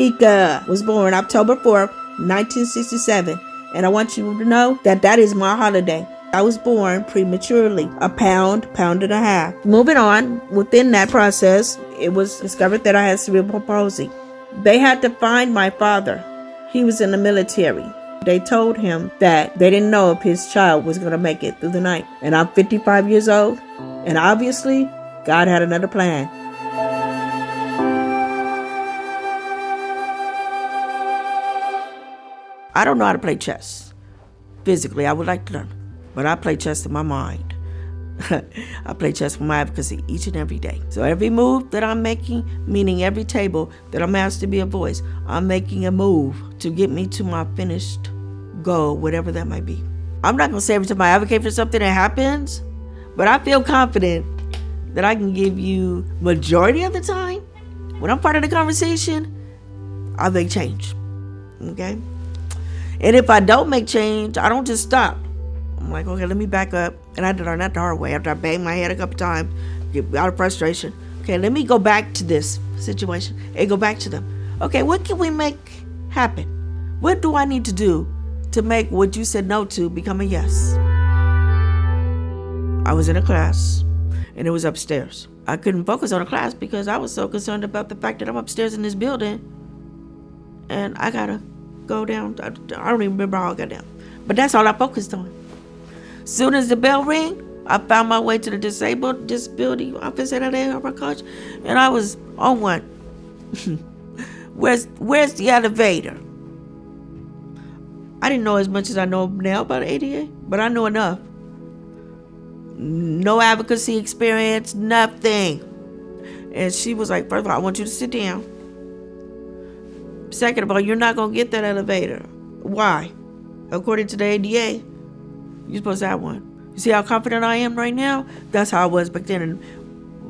Deaka was born October 4th, 1967. And I want you to know that that is my holiday. I was born prematurely, a pound and a half. Moving on, within that process, it was discovered that I had cerebral palsy. They had to find my father. He was in the military. They told him that they didn't know if his child was going to make it through the night. And I'm 55 years old, and obviously, God had another plan. I don't know how to play chess. Physically, I would like to learn. But I play chess in my mind. I play chess for my advocacy each and every day. So every move that I'm making, meaning every table that I'm asked to be a voice, I'm making a move to get me to my finished goal, whatever that might be. I'm not going to say every time I advocate for something that happens, but I feel confident that I can give you majority of the time, when I'm part of the conversation, I'll make change. Okay? And if I don't make change, I don't just stop. I'm like, okay, let me back up. And I had to learn that the hard way after I banged my head a couple times, get out of frustration. Okay, let me go back to this situation and go back to them. Okay, what can we make happen? What do I need to do to make what you said no to become a yes? I was in a class, and it was upstairs. I couldn't focus on the class because I was so concerned about the fact that I'm upstairs in this building, and I gotta go down. I don't even remember how I got down, but that's all I focused on. Soon as the bell rang, I found my way to the disability office at our college, and I was on one. Where's the elevator? I didn't know as much as I know now about ADA, but I know enough. No advocacy experience, nothing. And she was like, first of all, I want you to sit down. Second of all, you're not going to get that elevator. Why? According to the ADA, you're supposed to have one. You see how confident I am right now? That's how I was back then. And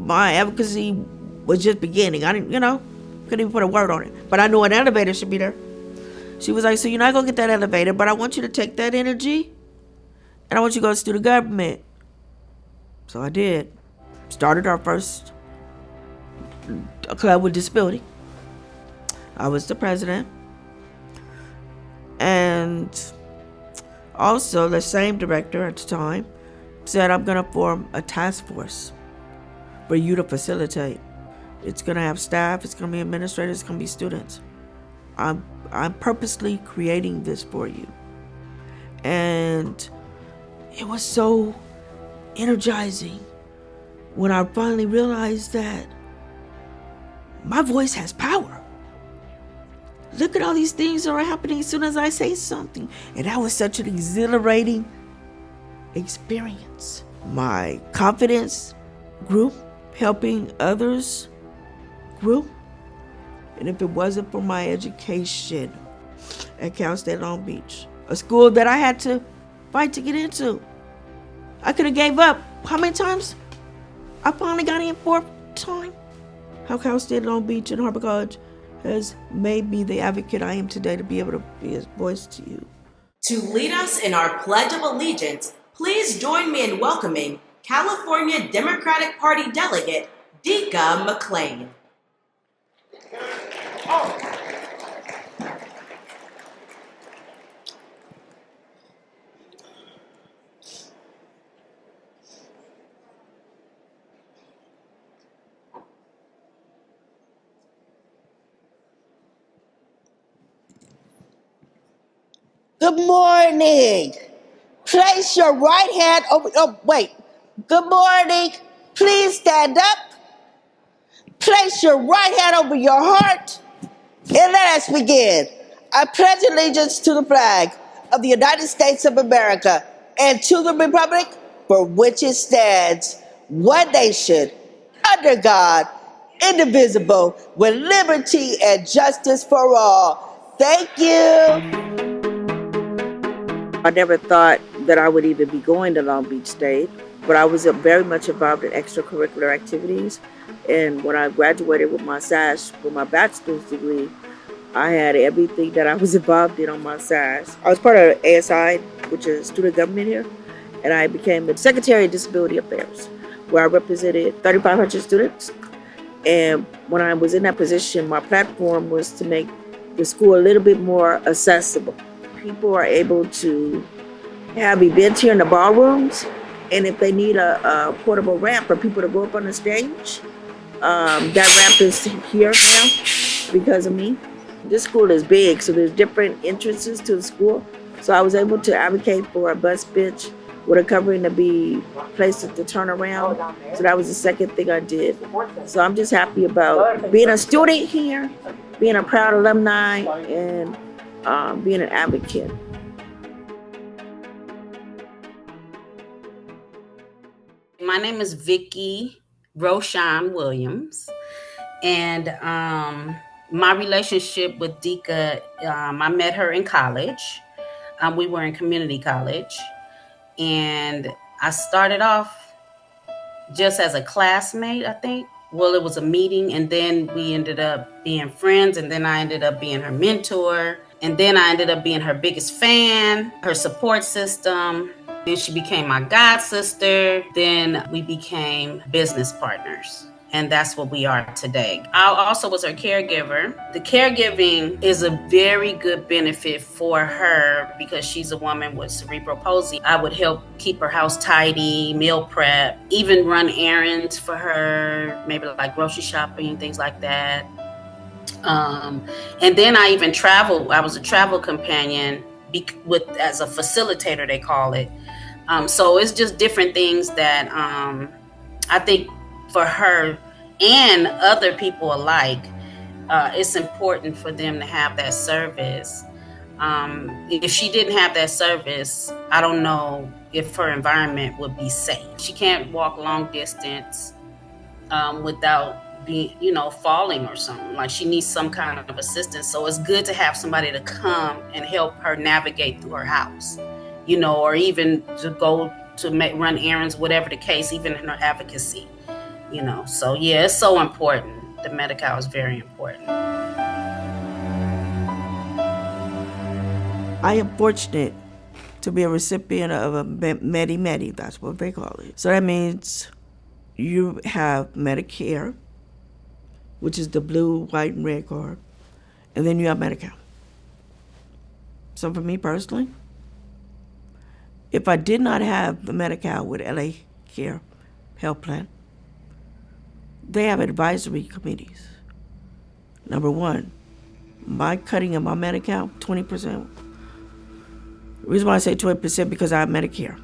my advocacy was just beginning. I didn't, couldn't even put a word on it. But I knew an elevator should be there. She was like, so you're not going to get that elevator, but I want you to take that energy and I want you to go to student government. So I did. Started our first club with disability. I was the president. And also the same director at the time said, I'm going to form a task force for you to facilitate. It's going to have staff, it's going to be administrators, it's going to be students. I'm purposely creating this for you. And it was so energizing when I finally realized that my voice has power. Look at all these things that are happening as soon as I say something. And that was such an exhilarating experience. My confidence grew, helping others grew. And if it wasn't for my education at Cal State Long Beach, a school that I had to fight to get into, I could have gave up. How many times? I finally got in fourth time. How Cal State Long Beach and Harbor College has made me the advocate I am today to be able to be a voice to you. To lead us in our Pledge of Allegiance, please join me in welcoming California Democratic Party Delegate Deaka McClain. Good morning. Place your right hand over. Good morning. Please stand up. Place your right hand over your heart. And let us begin. I pledge allegiance to the flag of the United States of America and to the republic for which it stands, one nation, under God, indivisible, with liberty and justice for all. Thank you. I never thought that I would even be going to Long Beach State, but I was very much involved in extracurricular activities. And when I graduated with my SAS, with my bachelor's degree, I had everything that I was involved in on my SAS. I was part of ASI, which is student government here, and I became the Secretary of Disability Affairs, where I represented 3,500 students. And when I was in that position, my platform was to make the school a little bit more accessible. People are able to have events here in the ballrooms, and if they need a portable ramp for people to go up on the stage, that ramp is here now because of me. This school is big, so there's different entrances to the school. So I was able to advocate for a bus bench with a covering to be placed at the turnaround. So that was the second thing I did. So I'm just happy about being a student here, being a proud alumni, and being an advocate. My name is Vicki Roshan Williams, and my relationship with Deaka, I met her in college. We were in community college, and I started off just as a classmate, I think. Well, it was a meeting, and then we ended up being friends, and then I ended up being her mentor, and then I ended up being her biggest fan, her support system. Then she became my god sister. Then we became business partners. And that's what we are today. I also was her caregiver. The caregiving is a very good benefit for her because she's a woman with cerebral palsy. I would help keep her house tidy, meal prep, even run errands for her, maybe like grocery shopping, things like that. And then I even traveled. I was a travel companion as a facilitator, they call it. So it's just different things that I think for her and other people alike, it's important for them to have that service. If she didn't have that service, I don't know if her environment would be safe. She can't walk long distance without being, falling or something. Like she needs some kind of assistance. So it's good to have somebody to come and help her navigate through her house, or even to go to run errands, whatever the case, even in her advocacy, So yeah, it's so important. The Medi-Cal is very important. I am fortunate to be a recipient of a Medi-Medi, that's what they call it. So that means you have Medicare, which is the blue, white, and red card, and then you have Medi-Cal. So for me personally, if I did not have the Medi-Cal with LA Care Health Plan, they have advisory committees. Number one, my cutting of my Medi-Cal, 20%. The reason why I say 20% because I have Medicare.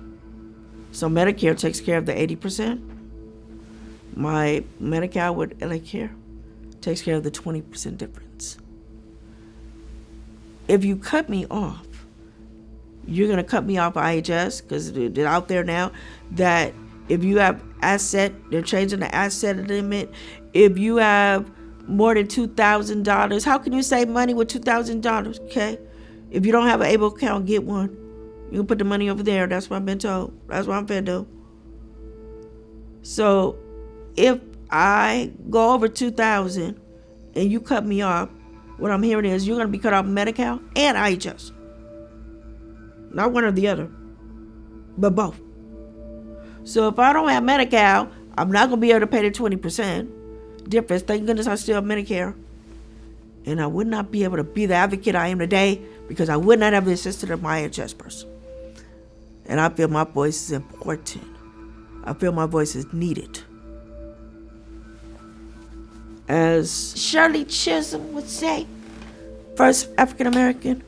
So Medicare takes care of the 80%. My Medi-Cal with LA Care takes care of the 20% difference. If you cut me off, you're going to cut me off IHS because they're out there now that if you have asset, they're changing the asset limit. If you have more than $2,000, how can you save money with $2,000, okay? If you don't have an able account, get one. You can put the money over there. That's what I've been told. That's what I'm finna do. So if I go over 2,000 and you cut me off, what I'm hearing is you're going to be cut off Medi-Cal and IHS. Not one or the other, but both. So if I don't have Medi-Cal, I'm not going to be able to pay the 20% difference. Thank goodness I still have Medicare. And I would not be able to be the advocate I am today because I would not have the assistance of my IHS person. And I feel my voice is important. I feel my voice is needed. As Shirley Chisholm would say, first African American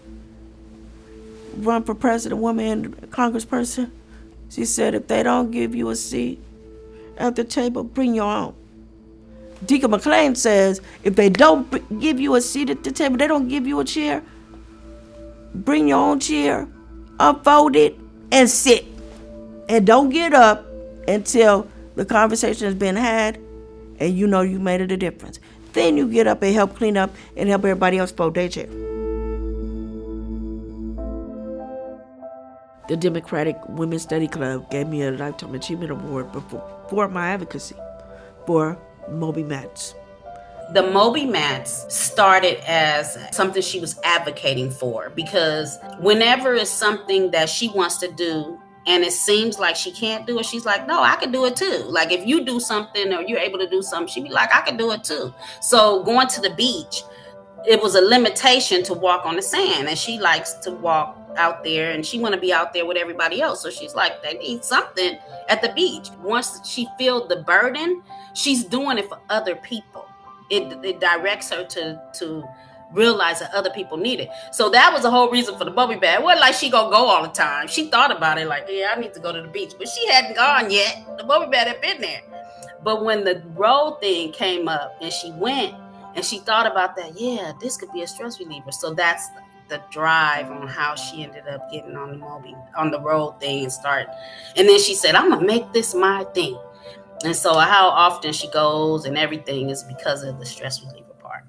run for president, woman, and congressperson. She said, if they don't give you a seat at the table, bring your own. Deaka McClain says, if they don't give you a seat at the table, they don't give you a chair, bring your own chair, unfold it, and sit. And don't get up until the conversation has been had and you know you made it a difference. Then you get up and help clean up and help everybody else fold their chair. The Democratic Women's Study Club gave me a Lifetime Achievement Award for my advocacy for Moby Mats. The Moby Mats started as something she was advocating for because whenever it's something that she wants to do and it seems like she can't do it, she's like, no, I can do it too. Like if you do something or you're able to do something, she'd be like, I can do it too. So going to the beach, it was a limitation to walk on the sand, and she likes to walk out there, and she want to be out there with everybody else. So she's like, they need something at the beach. Once she feels the burden, she's doing it for other people. It directs her to realize that other people need it. So that was the whole reason for the Moby Mat. It wasn't like she gonna go all the time. She thought about it like, yeah, I need to go to the beach, but she hadn't gone yet. The Moby Mat had been there. But when the road thing came up and she went and she thought about that, yeah, this could be a stress reliever. So that's the drive on how she ended up getting on the road thing and start. And then she said, I'm gonna make this my thing. And so how often she goes and everything is because of the stress reliever part.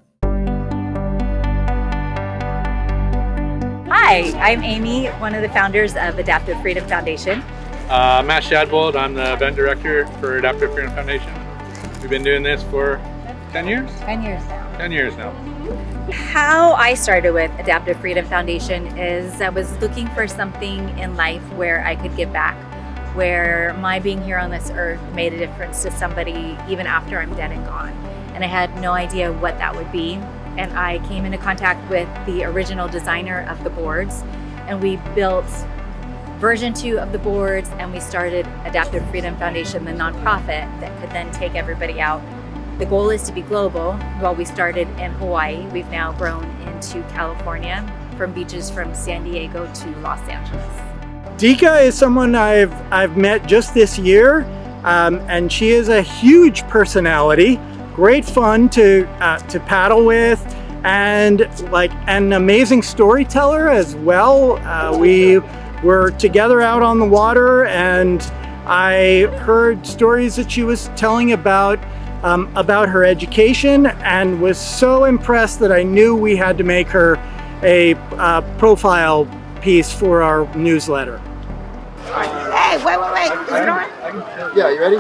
Hi, I'm Amy, one of the founders of Adaptive Freedom Foundation. Matt Shadbold, I'm the event director for Adaptive Freedom Foundation. We've been doing this for 10 years? 10 years now. 10 years now. How I started with Adaptive Freedom Foundation is I was looking for something in life where I could give back, where my being here on this earth made a difference to somebody even after I'm dead and gone. And I had no idea what that would be. And I came into contact with the original designer of the boards, and we built version 2 of the boards, and we started Adaptive Freedom Foundation, the nonprofit that could then take everybody out. The goal is to be global. While we started in Hawaii, we've now grown into California, from beaches from San Diego to Los Angeles. Deaka is someone I've met just this year, and she is a huge personality, great fun to paddle with, and like an amazing storyteller as well. We were together out on the water, and I heard stories that she was telling about her education, and was so impressed that I knew we had to make her a profile piece for our newsletter. Hey, wait. Is it on? Yeah, you ready?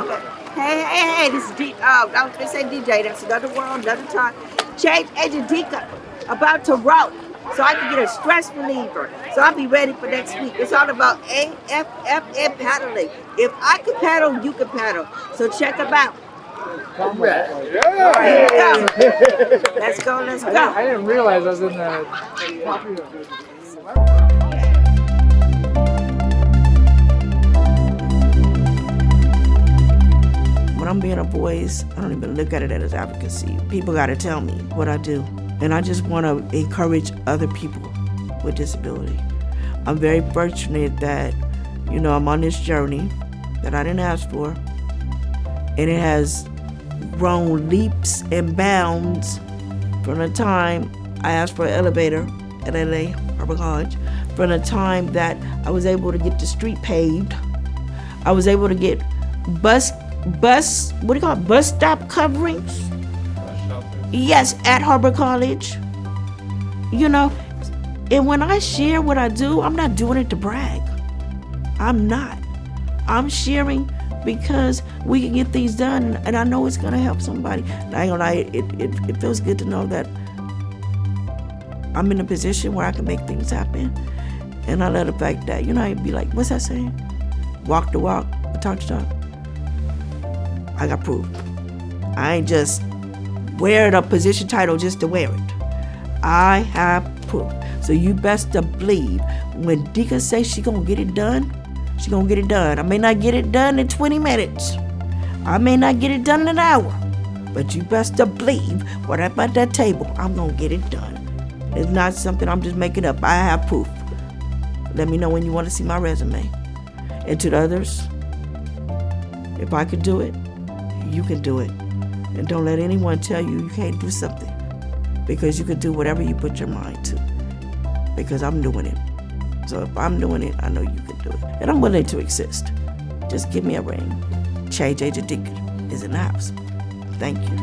Hey, this is I was going to say DJ, that's another world, another time. Change Agent Deaka, about to route, so I can get a stress reliever. So I'll be ready for next week. It's all about AFF and paddling. If I can paddle, you can paddle. So check them out. Come back. Yeah. All right, here we go. Let's go. I didn't realize I was in the... When I'm being a voice, I don't even look at it as advocacy. People got to tell me what I do. And I just want to encourage other people with disability. I'm very fortunate that, I'm on this journey that I didn't ask for. And it has grown leaps and bounds from the time I asked for an elevator at LA Harbor College, from the time that I was able to get the street paved. I was able to get bus stop coverings. Yes, at Harbor College. And when I share what I do, I'm not doing it to brag. I'm not. I'm sharing because we can get things done, and I know it's gonna help somebody. I ain't gonna lie, it feels good to know that I'm in a position where I can make things happen. And I love the fact that, I'd be like, what's that saying? Walk the walk, talk the talk. I got proof. I ain't just wearing a position title just to wear it. I have proof. So you best to believe when Deaka says she gonna get it done, she gonna get it done. I may not get it done in 20 minutes. I may not get it done in an hour. But you best to believe whatever at that table, I'm gonna get it done. It's not something I'm just making up. I have proof. Let me know when you want to see my resume. And to the others, if I could do it, you can do it. And don't let anyone tell you can't do something, because you can do whatever you put your mind to, because I'm doing it. So if I'm doing it, I know you can do it. And I'm willing to assist. Just give me a ring. Change Agent Deaka is in the house. Thank you.